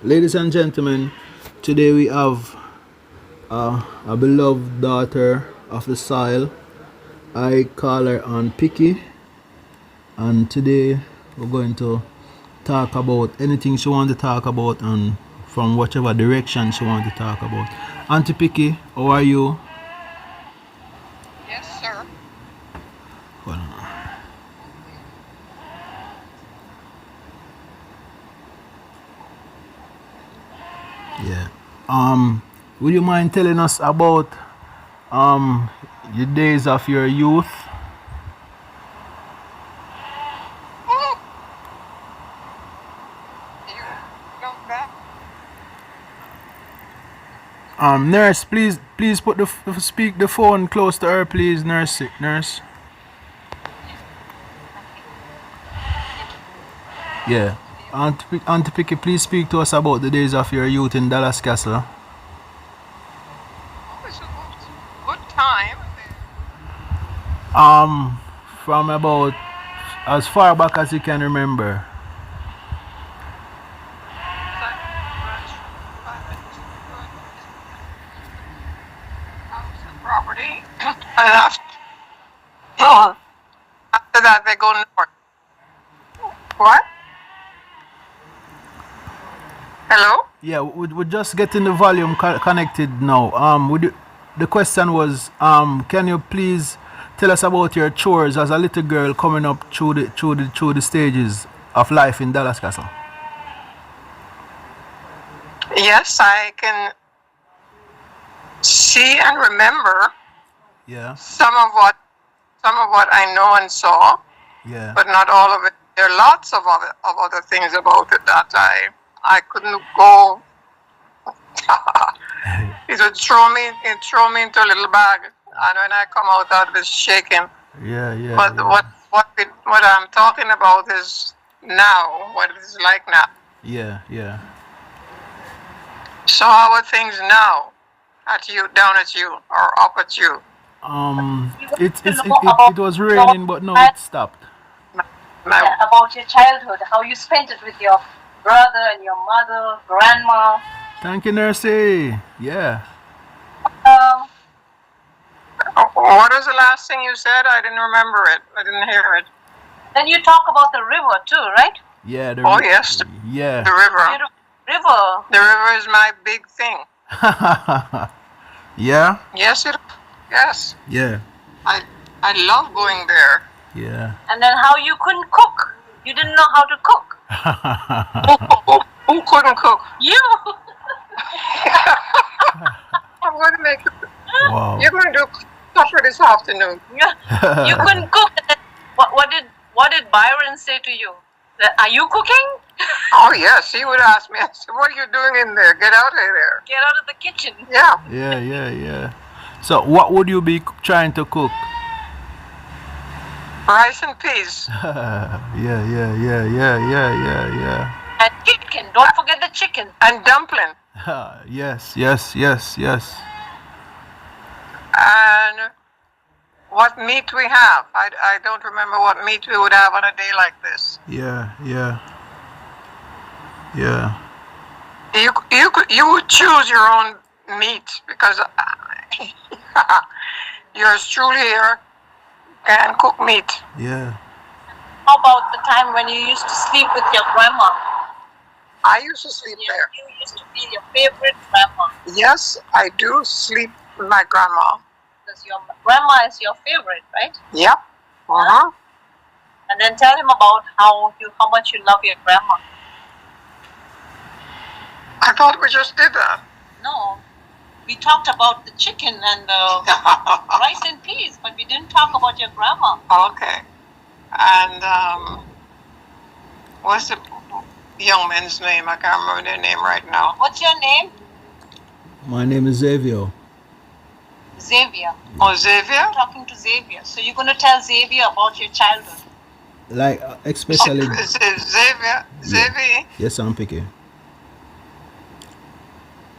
Ladies and gentlemen, today we have a beloved daughter of the soil. I call her Aunt Picky, and today we're going to talk about anything she wants to talk about and from whichever direction she wants to talk about. Auntie Picky, how are you? Yes, sir. Hold on. Yeah. Would you mind telling us about um your days of your youth? Oh, you know that? Nurse, please put speak the phone close to her, please, nurse. Yeah. Auntie Picky, please speak to us about the days of your youth in Dallas Castle. Oh, it's a good time. From about as far back as you can remember. Like private house and property. And after that, they go north. What? Hello? Yeah, we're just getting the volume connected now. The question was, can you please tell us about your chores as a little girl coming up through the stages of life in Dallas Castle? Yes, I can see and remember Yeah, some of what I know and saw, yeah, but not all of it. There are lots of other things about it that I couldn't go. It would throw me into a little bag, and when I come out of it shaking. yeah. But what I'm talking about is now, what it is like now. Yeah. So how are things now? Down at you, or up at you? It was raining, but now it stopped. About your childhood, how you spent it with your brother and your mother, grandma. Thank you, Nursey. Yeah. Um, What was the last thing you said? I didn't remember it. I didn't hear it. then you talk about the river too, right? Yeah. Oh yes, Yeah. the river. River. The river is my big thing. Yeah. Yes, yes. Yeah. I love going there. Yeah. And then how you couldn't cook. You didn't know how to cook. Who couldn't cook? You. I'm going to make it. Wow. You're going to do supper this afternoon. You couldn't cook. What did Byron say to you? Are you cooking? Oh yes, he would ask me. I said, "What are you doing in there? Get out of there." Get out of the kitchen. Yeah. Yeah. So, what would you be trying to cook? Rice and peas. Yeah. And chicken. Don't forget the chicken. And dumpling. Yes. And what meat we have. I don't remember what meat we would have on a day like this. Yeah. You would choose your own meat because yours truly here can cook meat. Yeah. How about the time when you used to sleep with your grandma? I used to sleep there. You used to be your favorite grandma. Yes, I do sleep with my grandma. Because your grandma is your favorite, right? Yep. Uh-huh. And then tell him about how much you love your grandma. I thought we just did that. No, we talked about the chicken and the rice and peas, but we didn't talk about your grandma. Okay. And what's the young man's name? I can't remember their name right now. What's your name? My name is Xavier. Xavier. Oh, Xavier? I'm talking to Xavier. So you're going to tell Xavier about your childhood. Like, especially. Xavier? Xavier? Yes, I'm picky.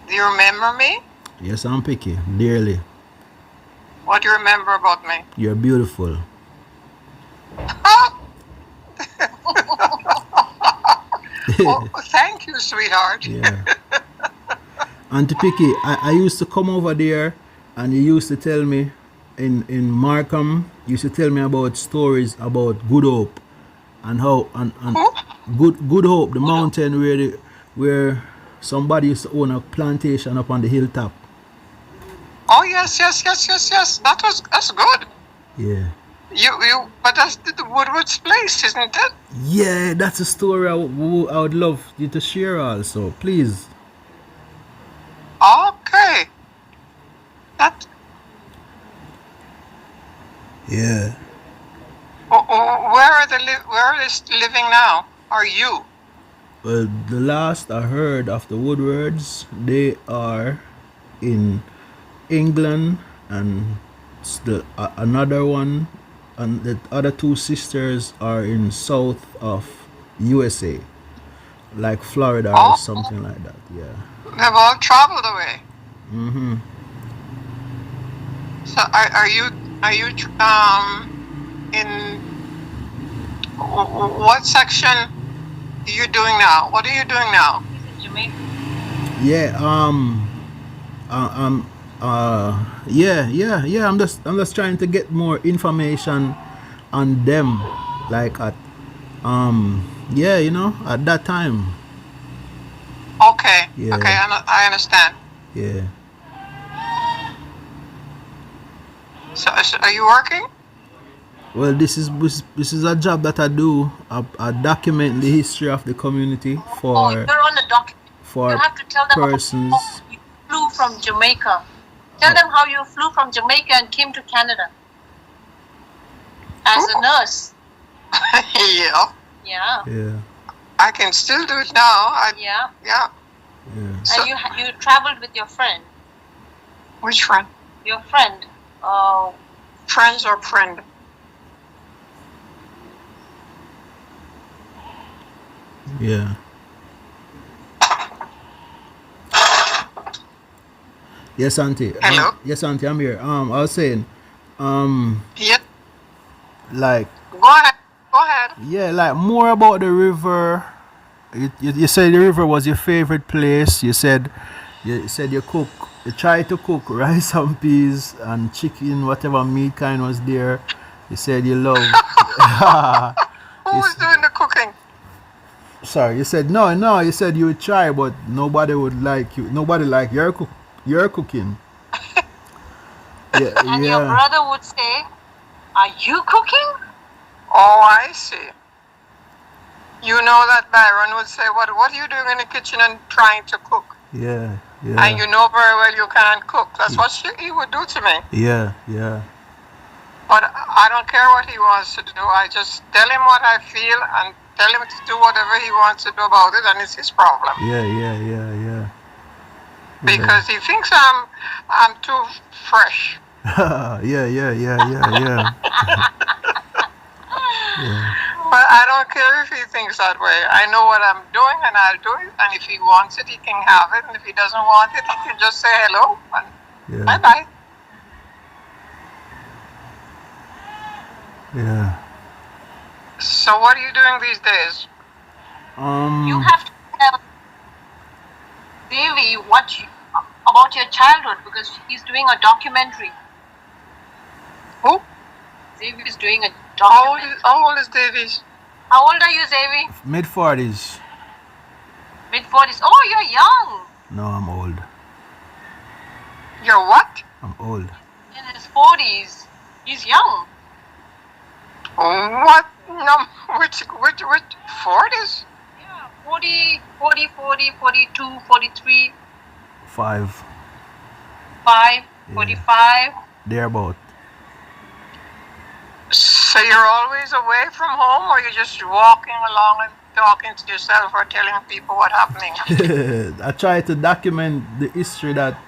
Do you remember me? Yes, I'm picky. Dearly. What do you remember about me? You're beautiful. Oh, thank you, sweetheart. Yeah. And to Picky, I used to come over there and you used to tell me in Markham, you used to tell me about stories about Good Hope and how and Who? Good Hope, the mountain where somebody used to own a plantation up on the hilltop. Oh yes, yes, yes, yes, yes. That's good. Yeah. But that's the Woodward's place, isn't it? Yeah, that's a story I would love you to share also. Please. Okay. That. Yeah. Where are they living now? Are you? Well, the last I heard of the Woodwards, they are in England, and another one, and the other two sisters are in south of USA, like Florida or Oh, something like that. Yeah. they've all traveled away. Mhm. So are you in what section are you doing now? What are you doing now? He's in Jamaica. Yeah. Yeah. I'm just trying to get more information on them, like at yeah, at that time. Okay. Okay, Yeah. I understand. Yeah. So are you working? Well, this is a job that I do. I document the history of the community Oh, for you're on the document. You for have to tell them persons. how you flew from Jamaica. Tell them how you flew from Jamaica and came to Canada as a nurse. Yeah. Yeah, Yeah. I can still do it now. yeah. Yeah. Yeah. So, And you traveled with your friend. which friend? Your friend. Friends or friend? Yeah. Yes, auntie. Hello? Yes, auntie. I'm here. I was saying, Yeah. like, Go ahead. Go ahead. yeah, like more about the river. You said the river was your favorite place. You said you cook. You try to cook rice and peas and chicken, whatever meat kind was there. You said you love. Who was doing the cooking? Sorry, you said no, no. You said you would try, but nobody would like you. Nobody like your cooking. Yeah, And your yeah, brother would say, "Are you cooking?" Oh, I see. You know that Byron would say, what are you doing in the kitchen and trying to cook? yeah, And you yeah, know very well you can't cook. That's what he would do to me. yeah, yeah, But I don't care what he wants to do. I just tell him what I feel and tell him to do whatever he wants to do about it, and it's his problem. yeah, yeah, yeah, yeah. Because he thinks I'm too fresh. Yeah, yeah, yeah, yeah, yeah. Yeah. But I don't care if he thinks that way. I know what I'm doing and I'll do it. And if he wants it, he can have it. And if he doesn't want it, he can just say hello and Yeah. bye-bye. Yeah. So what are you doing these days? You have to tell Devi about your childhood because he's doing a documentary. Who? Devi is doing a How old documentary. how old is Davies? How old are you, Devi? Mid-40s. Mid-40s. Oh, you're young. No, I'm old. You're what? I'm old. In his 40s. He's young. What? No, which 40s? Yeah, 40, 42, 43, 5. 5, Yeah. 45. Thereabout. So you're always away from home, or you're just walking along and talking to yourself or telling people what's happening? I try to document the history that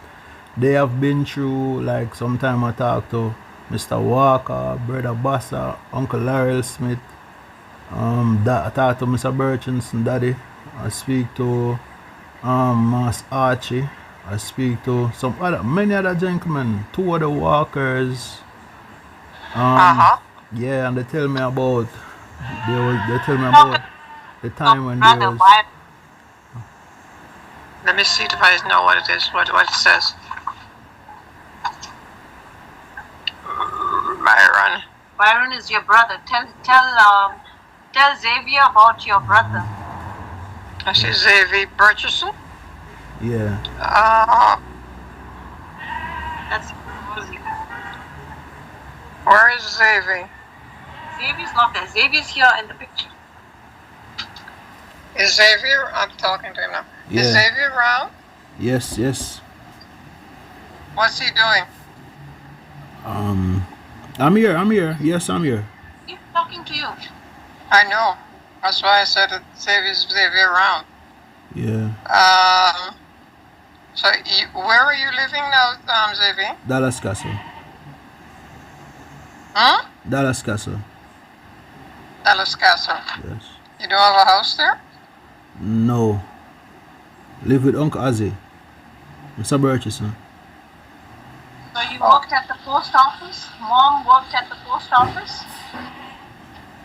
they have been through. Like sometime I talk to Mr. Walker, Brother Bassa, Uncle Larry Smith. I talk to Mr. Burchinson, Daddy. I speak to Mass Archie. I speak to many other gentlemen, 2 other walkers. Uh-huh. Yeah, and they tell me about. They tell me about The time when there brother, was. why? Let me see if I know what it is, what it says. Byron. Byron is your brother. Tell Xavier about your brother. I see Xavier Burgesson. Yeah. That's Rosie. Where is Xavier? Xavier's not there. Xavier's here in the picture. Is Xavier? I'm talking to him now. Yeah. Is Xavier around? Yes, yes. What's he doing? I'm here. Yes, I'm here. He's talking to you. I know. That's why I said that Xavier around. Yeah. So where are you living now, Xavier? Dallas Castle. Huh? Dallas Castle. Dallas Castle. Yes. You don't have a house there? No. Live with Uncle Ozzy. Mr. Burchison. So you worked at the post office? Mom worked at the post office?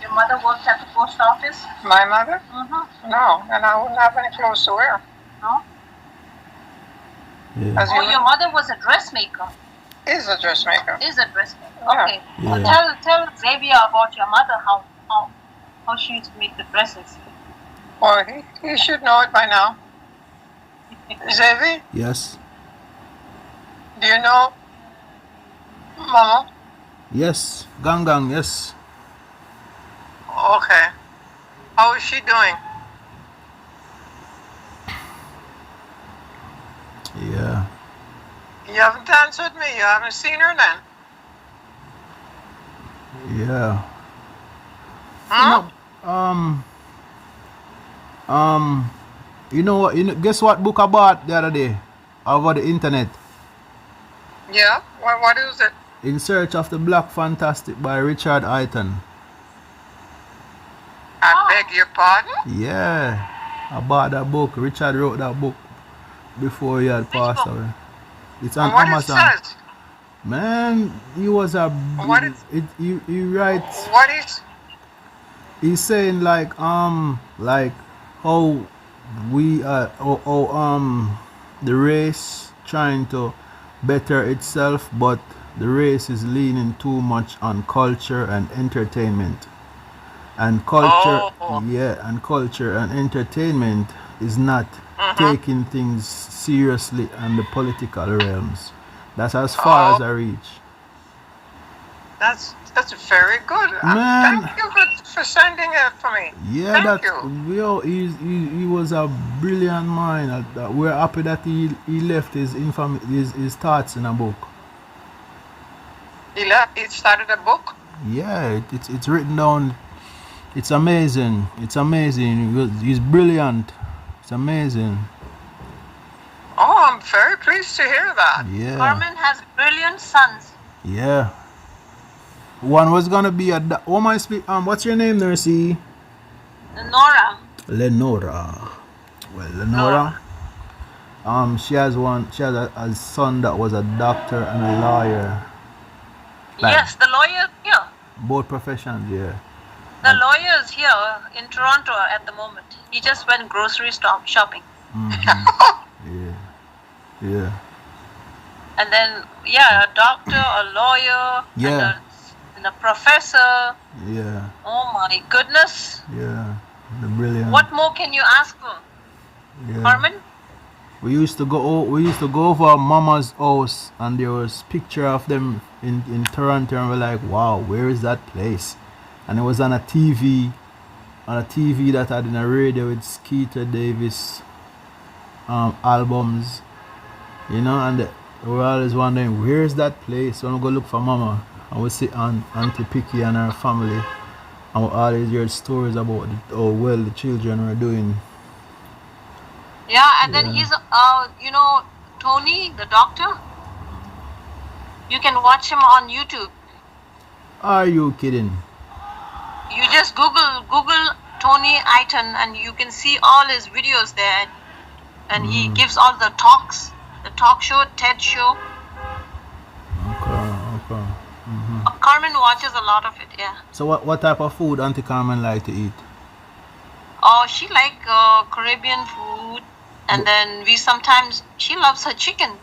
Your mother worked at the post office? My mother? Mm-hmm. No, and I wouldn't have any clothes to wear. No? Yeah. Oh, your mother was a dressmaker. Is a dressmaker. Is a dressmaker. Yeah. Okay. Yeah. Well, tell Xavier about your mother, how she used to make the dresses. Well, he should know it by now. Xavier, Yes. do you know Mama? Yes. Gang, yes. Okay. How is she doing? Yeah. You haven't answered me. You haven't seen her then? Yeah. Huh? You know what? Guess what book I bought the other day over the internet? Yeah? What is it? In Search of the Black Fantastic by Richard Iton. I beg your pardon? Yeah. I bought that book. Richard wrote that book before he had passed away. It's on And what it Amazon. says? Man, he was a. What is- He writes. What is... He's saying like how we the race trying to better itself, but the race is leaning too much on culture and entertainment, and culture and culture and entertainment is not taking things seriously in the political realms. That's as far as I reach. That's very good. Man. Thank you for sending it for me. Yeah, Thank that you. yo, he was a brilliant mind. We're happy that he left his thoughts in a book. He started a book? Yeah, it's written down. It's amazing. It's amazing. He's brilliant. It's amazing. Oh, I'm very pleased to hear that. Yeah. Carmen has brilliant sons. Yeah. One was gonna be what's your name, Nursey? Nora. Lenora. Well, Lenora. She has a son that was a doctor and a lawyer. Like, Yes, the lawyer here. both professions, yeah. The lawyer is here in Toronto at the moment. He just went grocery shopping. Yeah. Yeah. And then, yeah, a doctor, a lawyer, Yeah. and a professor. Yeah. Oh my goodness. Yeah. The brilliant. What more can you ask for? Yeah. Carmen? We used to go over Mama's house, and there was picture of them in Toronto, and we're like, wow, where is that place? And it was on a TV that had in a radio with Skeeter Davis albums, and we're always wondering, where is that place? When we go look for Mama, and we see Auntie Picky and her family, and we always hear stories about how well the children are doing. Yeah, and then he's, Tony, the doctor. You can watch him on YouTube. Are you kidding? You just Google Tony Iton, and you can see all his videos there. And he gives all the talks, the talk show, TED show. Okay. Carmen watches a lot of it, yeah. So what type of food Auntie Carmen like to eat? Oh, she like Caribbean food, and then she loves her chicken.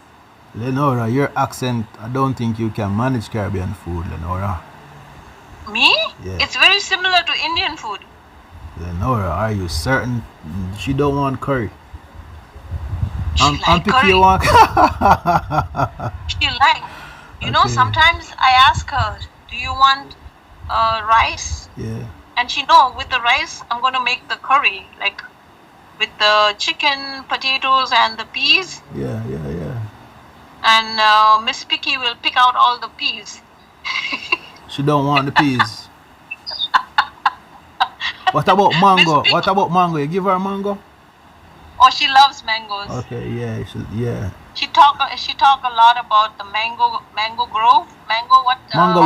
Lenora, your accent, I don't think you can manage Caribbean food, Lenora. Me? Yeah. It's very similar to Indian food. Lenora, are you certain she don't want curry? She like picky curry. You want. She like. You know, Okay. sometimes I ask her, "Do you want rice?" Yeah. And she know with the rice, I'm gonna make the curry, like with the chicken, potatoes, and the peas. Yeah. And Miss Picky will pick out all the peas. She don't want the peas. What about mango? What about mango? You give her mango? Oh, she loves mangoes. Okay, yeah, yeah. She talk a lot about the mango grove, mango what? Mango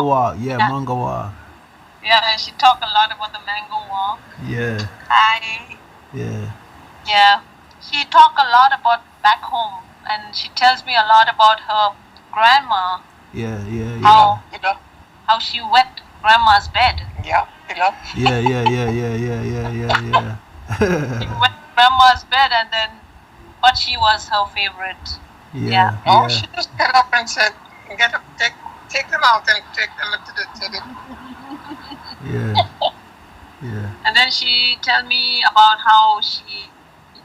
walk. Yeah, mango walk. Yeah, she talk a lot about the mango walk. Yeah. Yeah. Yeah. She talk a lot about back home, and she tells me a lot about her grandma. Yeah. How she wet grandma's bed. Yeah. Yeah. She wet grandma's bed, and then but she was her favorite. Yeah. Oh, she just got up and said, take them out and take them to the Yeah. And then she tell me about how she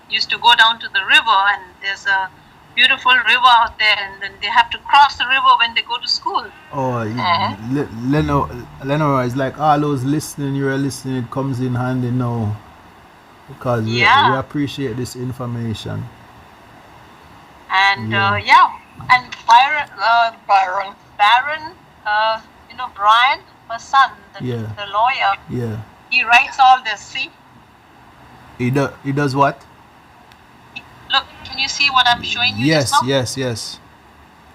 used to go down to the river, and there's a beautiful river out there, and then they have to cross the river when they go to school. Oh, Lenora, it's like all those listening, you're listening, it comes in handy now. Because we appreciate this information. And and Baron, Brian, her son, the lawyer. Yeah. He writes all this. See? He does what? Look, can you see what I'm showing you? Yes.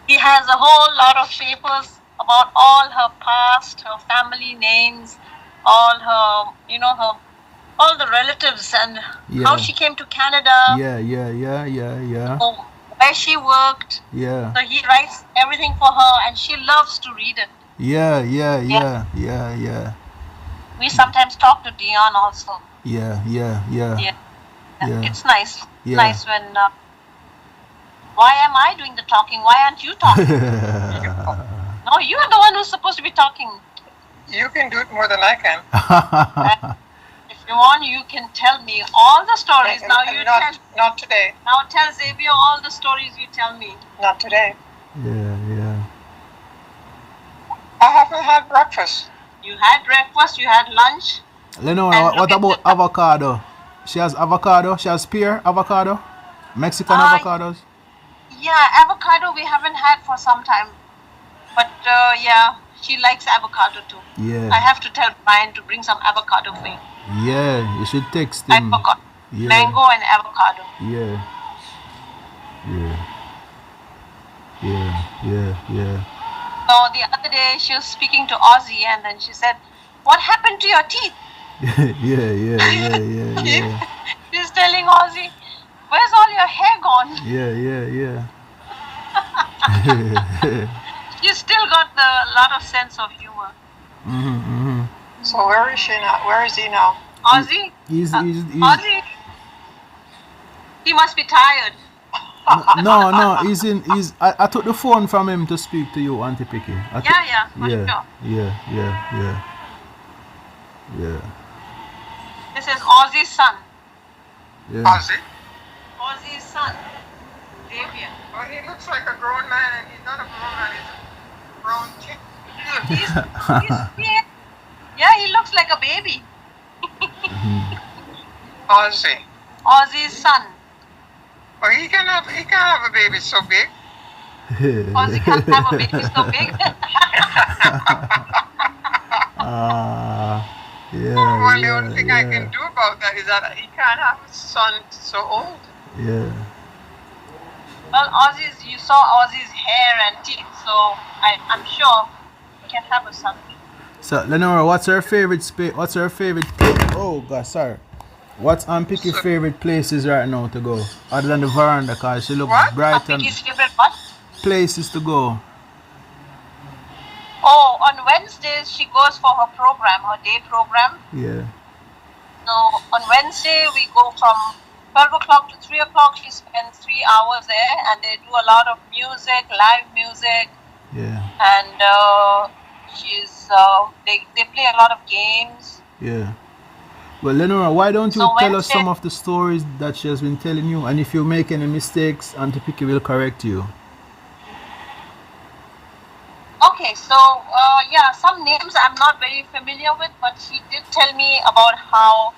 He has a whole lot of papers about all her past, her family names, all her, all the relatives, and how she came to Canada. Yeah. Where she worked. Yeah. So he writes everything for her, and she loves to read it. Yeah. We sometimes talk to Dion also. Yeah. It's nice. Yeah. Nice when. Why am I doing the talking? Why aren't you talking? No, you're the one who's supposed to be talking. You can do it more than I can. If you want, you can tell me all the stories. Not today. Now tell Xavier all the stories you tell me. Not today. Yeah. I haven't had breakfast. You had breakfast, you had lunch. Lenora, what about avocado? She has avocado? She has pear avocado? Mexican avocados? Yeah, avocado we haven't had for some time. But she likes avocado too. Yeah. I have to tell Brian to bring some avocado for you. Yeah, you should text him. Yeah. Mango and avocado. Yeah. So the other day she was speaking to Ozzy, and then she said, "What happened to your teeth?" Yeah. She's telling Ozzy, "Where's all your hair gone?" Yeah. She's still got a lot of sense of humor. So where is she now? Where is he now? Ozzy? He's Ozzy? He must be tired. No, I took the phone from him to speak to you, Auntie Picky. Sure. Yeah. This is Ozzy's son. Yeah. Ozzy's son. Xavier. Well, he looks like a grown man. He's not a grown man. He's a grown chick. He looks like a baby. Ozzy's son. Well, he can have a baby so big. Ozzy can't have a baby so big. Well, the only thing I can do about that is that he can't have a son so old. Yeah. Well, you saw Ozzy's hair and teeth, so I'm sure he can have a son. So, Lenora, what's her favorite What's her favorite Oh, God, sorry. What's Aunt Picky's favorite places right now to go? Other than the veranda, because she looks bright. Aunt Picky's favorite what? Places to go. Oh, on Wednesdays she goes for her program, her day program. Yeah. So on Wednesday, we go from 12 o'clock to 3 o'clock. She spends 3 hours there, and they do a lot of music, live music, Yeah. and they play a lot of games. Yeah. Well, Lenora, why don't you So tell us Wednesday, some of the stories that she has been telling you, and if you make any mistakes, Auntie Picky will correct you. okay, so yeah, some names I'm not very familiar with, but she did tell me about how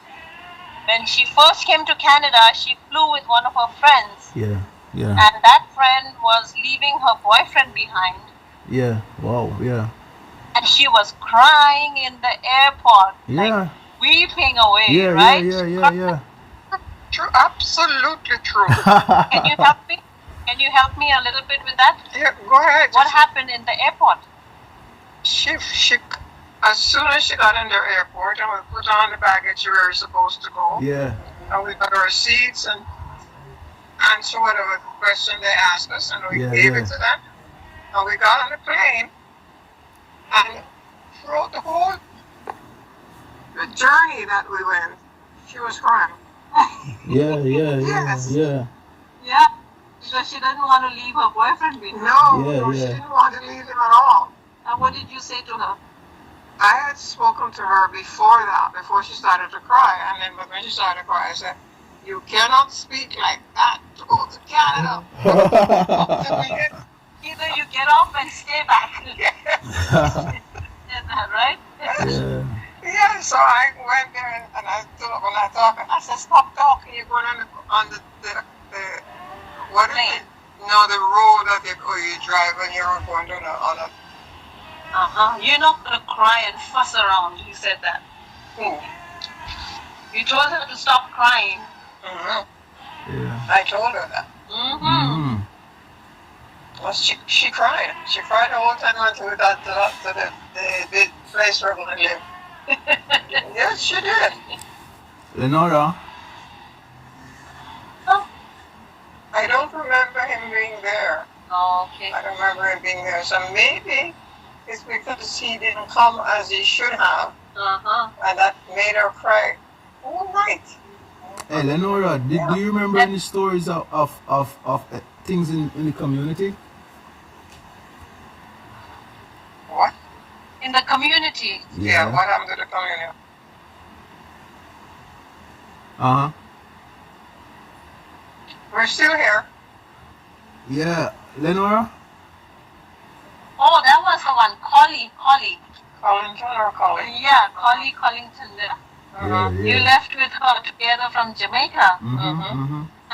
when she first came to Canada, she flew with one of her friends, Yeah. Yeah. and that friend was leaving her boyfriend behind, Yeah. Wow. Yeah. and she was crying in the airport, like Yeah. weeping away, Yeah. right? Yeah. Yeah. Yeah. True, absolutely true. Can you help me? Can you help me a little bit with that? Yeah, go ahead. What happened in the airport? She, as soon as she got in the airport and we put on the baggage we were supposed to go, Yeah. and we got our seats and answer whatever question they asked us, and we Yeah, gave yeah. it to them. And we got on the plane, and throughout the whole the journey that we went, she was crying. Yeah. Yeah. Yeah. Yes. Yeah. Yeah, because she didn't want to leave her boyfriend behind. No, Yeah, no, she yeah. didn't want to leave him at all. And what did you say to her? I had spoken to her before that, before she started to cry, and then when she started to cry, I said, "You cannot speak like that to go to Canada." Either you get off and stay back. Right? Yeah. Yeah, so I went there and I told her, when I talked, I said, "Stop talking. You're going on the what is it? No, the road that you drive when you're going on a You're not gonna cry and fuss around. You said that. You told her to stop crying. Yeah. I told her that. Mm. Well, she cried. She cried the whole time until we got to the place where we're going to live. Yes, she did. Lenora. I don't remember him being there. Oh, okay. I don't remember him being there. So maybe it's because he didn't come as he should have. And that made her cry all night. Hey, Lenora, do you remember any stories of things in the community? What? In the community. Yeah, what happened to the community? Uh-huh. We're still here. Yeah. Lenora? Oh, that was the one. Collie. Collington or Collie? Yeah, Collie Collington there. Yeah, yeah. You left with her together from Jamaica.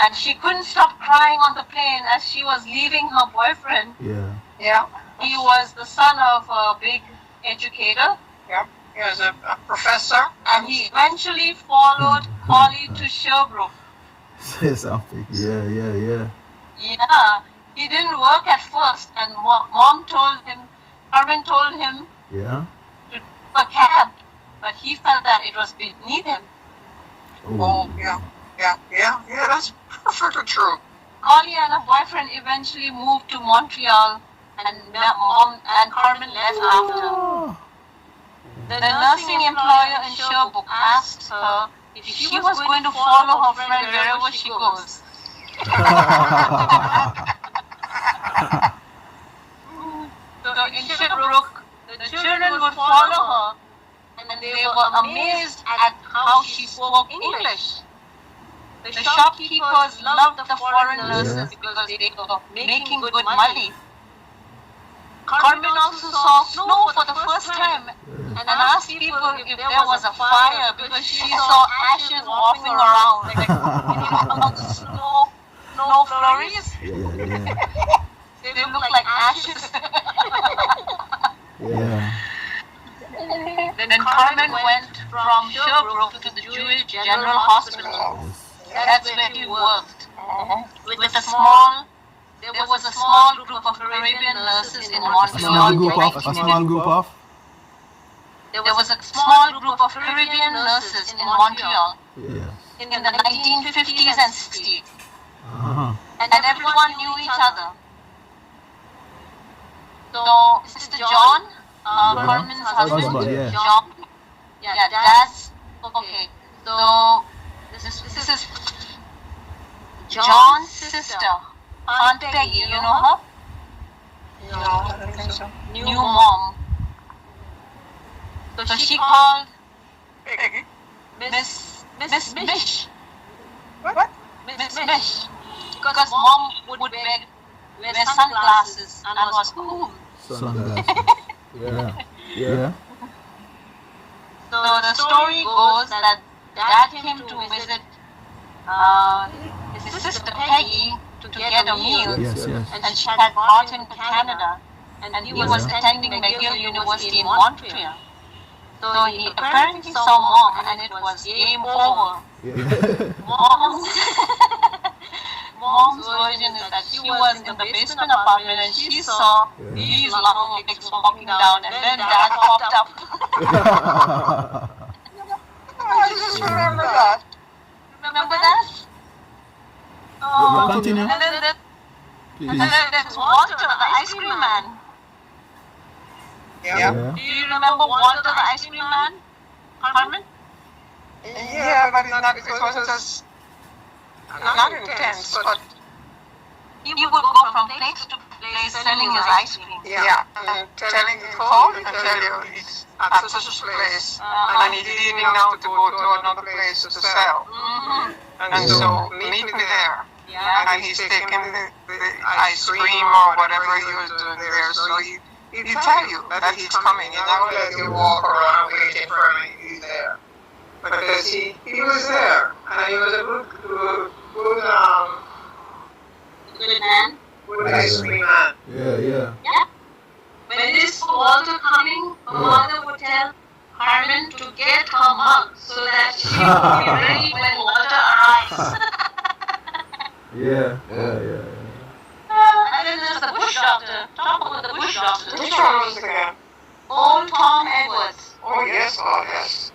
And she couldn't stop crying on the plane as she was leaving her boyfriend. Yeah. Yeah. He was the son of a big educator. Yeah. He was a professor. And he eventually followed Collie to Sherbrooke. Say something. Yeah. Yeah. He didn't work at first, and Mom told him, Carmen told him Yeah. to do a cab, but he felt that it was beneath him. Oh, yeah. That's perfectly true. Collie and her boyfriend eventually moved to Montreal, and Mom and Carmen left after. The nursing employer in Sherbrooke asked her if she was going to follow her friend wherever she goes. So in Sherbrooke, the children would follow her, and they were amazed at how she spoke English. The shopkeepers loved the foreign nurses because they were making good money. Carmen also saw snow for the first time and asked people if there was a fire because she saw ashes wafting around. Like, snow flurries? They look like ashes. Yeah. Then Carmen went from Sherbrooke to the Jewish General Hospital. That's where he worked. There was a small group of Caribbean nurses in Montreal. A small group of? There was a small group of Caribbean nurses in Montreal in the 1950s and 60s. And everyone knew each other. So, Mr. John, Carmen's husband, yeah. John, that's okay. So this is John's sister, Aunt Peggy. You know her? No, I don't think so. New mom. So she called Peggy? Miss Mish. What? Miss Mish. Because mom would wear sunglasses and was cool. Sunglasses. Yeah. Yeah. So the story goes that Dad came to visit his sister Peggy to get a meal, Yes, yes. and she had brought him to Canada, and he was attending McGill University in Montreal. So he apparently saw mom, and it was game over. Yeah. Mom's version is that she was in the basement apartment and she saw these long legs walking down, and then Dad popped up. I just remember that. Remember that? Continue. And then Please. there's Walter, the ice cream man. Yeah. Yeah. Do you remember Walter, the ice cream man, Carmen? Yeah, but it wasn't as not intense, but He would go from place to place selling his ice cream. yeah, and telling you call and tell you it's at such a place, and he didn't know to go to another place to sell, and so meet me there. Yeah. And he's taking the ice cream or whatever he was doing there, so he tell you that he's coming. He's not going to let you walk around waiting for him. He's there. Because he was there, and he was a good Man. good ice cream man. Yeah, yeah. Yeah. When it is Walter coming, her mother would tell Carmen to get her mug so that she would be ready when Walter arrives. Yeah, yeah, yeah. And then there's the bush doctor. Talk about the bush doctor. Which one was it again? Old Tom Edwards. Oh yes, oh yes.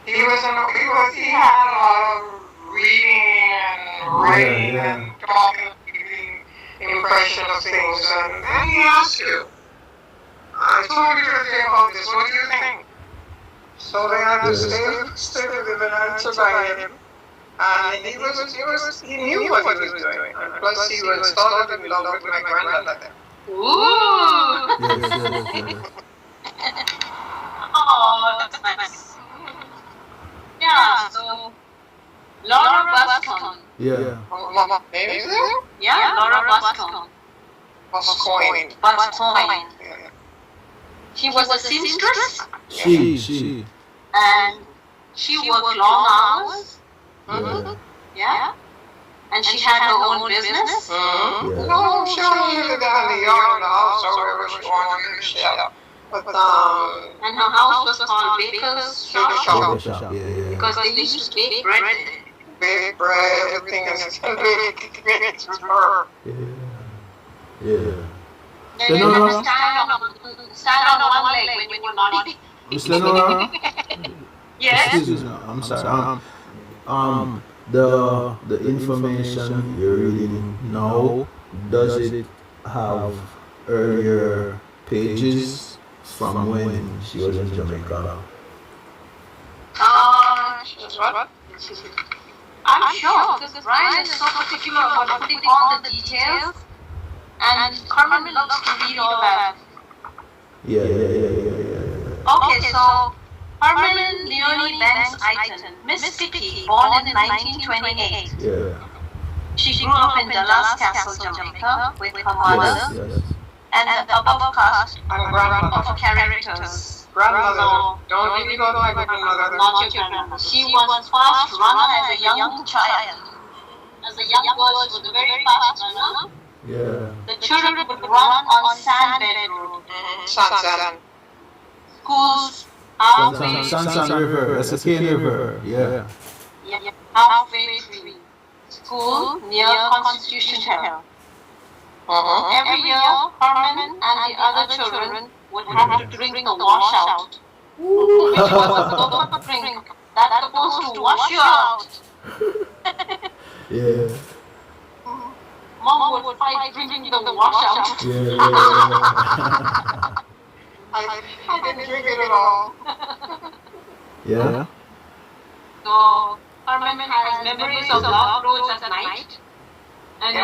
He had a lot of reading and writing and talking, giving impression of things, and then he asked you, I told you today about this, what do you think? So they had to stay with an answer by him. And he knew what he was doing. And plus he was sort of in love with my grandmother. Ooh! Yes. Oh, that's nice. Yeah, so Laura Buscon. Yeah. Mama, name is it? Yeah, Laura Buscon. Buscoin. Buscoin. Yeah. She was a seamstress, She. and she worked long hours. Yeah. Yeah, and she had her own business. Yeah. No, she only lived down in the yard, the house, or wherever she wanted to shop. But, And her house was called Baker's Shop The shop. Yeah. because they used to bake bread. bake bread, everything is baked with her. Yeah. Then you have to stand on one leg when you're naughty. Miss Lenora? Yes. Excuse me, I'm sorry. The information you're reading now, does it have earlier pages from when she was in Jamaica? What? I'm sure because Brian is so particular about putting all the details, and Carmen loves to read all that. Yeah. Okay, so Carmen Leonie Banks Iton, Miss Picky, born in 1928. Yeah. She grew up in Dallas Castle, Jamaica, with her mother Yes. and the above cast And grandmother. of characters. Grandmother. Don't really go to my grandmother. Not your grandmother. She was fast runner as a young child. As a young girl, she was a very fast runner. Yeah. The children would run on Sandbed Road. San. Schools halfway, San River. That's a cane river. Yeah. halfway through. School near Constitution Hill. Every year, Carmen and the other children would have to drink the washout, which was a local drink that's supposed to wash you out. Yeah. Mom would fight drinking the washout. Yeah. I didn't drink it at all. Yeah. So Carmen has memories of dark roads at night, and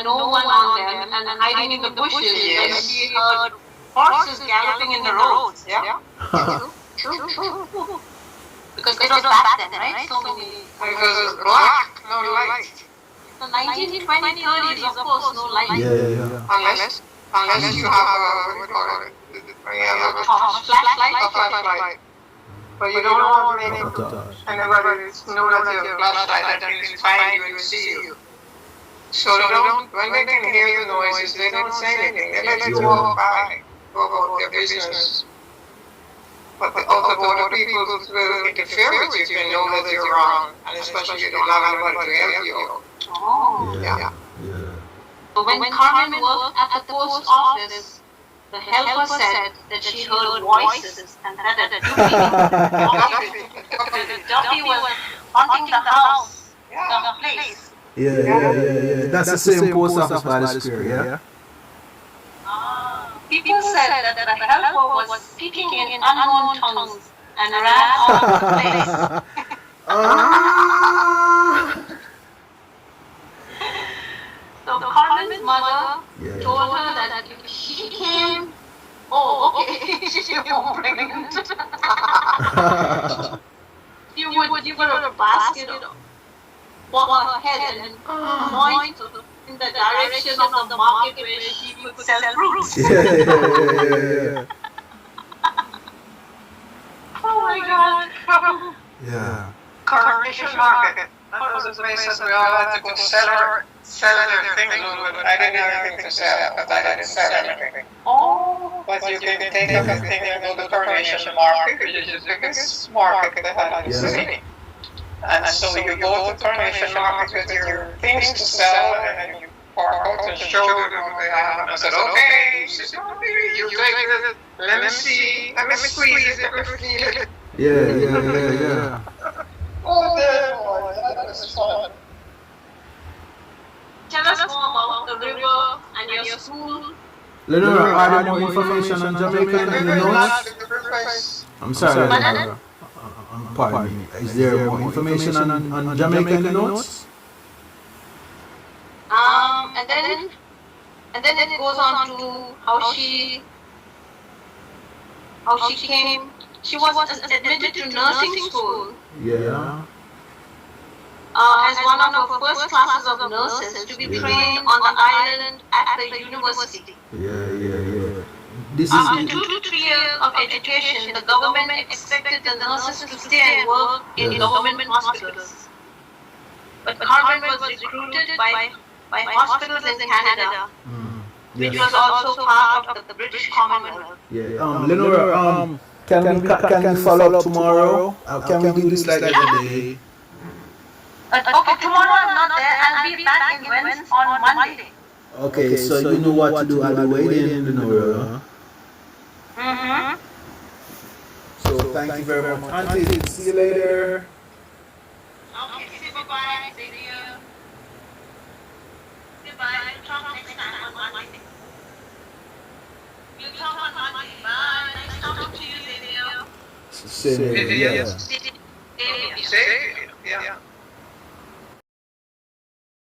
no one on them, and hiding in the bushes when she heard horses galloping in the roads. Yeah. True. Because it was back then, right? So many. Because it's black, no light. The 1920s, 30s, of course, no light. Yeah. Unless you have a, what do you call it? Flashlight. But you don't want many anybody know that you have a flashlight that can find you and see you. So they don't, when they can hear the noises, they don't say anything. They let you walk by, go about their business. But the other people will interfere with you if they know that you're wrong, and especially if you don't have anybody to help you. Oh. Yeah. So when Carmen worked at the post office, the helper said that she heard voices and that a Duffy was haunting the house, the place. Yeah. That's the same post office by the square, yeah? People said that the helper was speaking in unknown tongues and ran all over the place. So Carmen's mother told her that if she came, she won't pregnant. She would give her a basket for her head and point in the direction of the market where she could sell fruits. Yeah. Oh my God. Yeah. Coronation Market. That was a place that we all had to go sell their things, but I didn't have anything to sell, because I didn't sell anything. Oh. But you can take up a thing and go to the Coronation Market, which is the biggest market they had in the city. And so you go to the Coronation Market with your things to sell, and then you park out and show them what they have. And I said, okay, she said, okay, you take it, let me see, let me squeeze it, let me feel it. Yeah. Oh, boy, that was fun. Tell us more about the river and your school. Lenora, are there more information on Jamaica in the notes? I'm sorry, Lenora. Pardon me. Is there more information on Jamaica in the notes? And then it goes on to how she came. She was admitted to nursing school. Yeah. As one of her first classes of nurses to be trained on the island at the university. Yeah. This After is 2 to 3 years of education, the government expected the nurses to stay and work in government hospitals. But Carmen was recruited by hospitals in Canada, which was also part of the British Commonwealth. Yeah. Lenora, can we follow up tomorrow? Can we do this like every day? Okay, tomorrow I'm not there. I'll be back in Wednesday on Monday. Okay, so you know what to do. I'll be waiting, Lenora. So thank you very much, Auntie. See you later. Okay, say bye-bye. See you. Goodbye. We'll talk next time on Monday. We'll talk on Monday. Bye. Nice talking to you, Xavier. Same here, yeah. Xavier. Say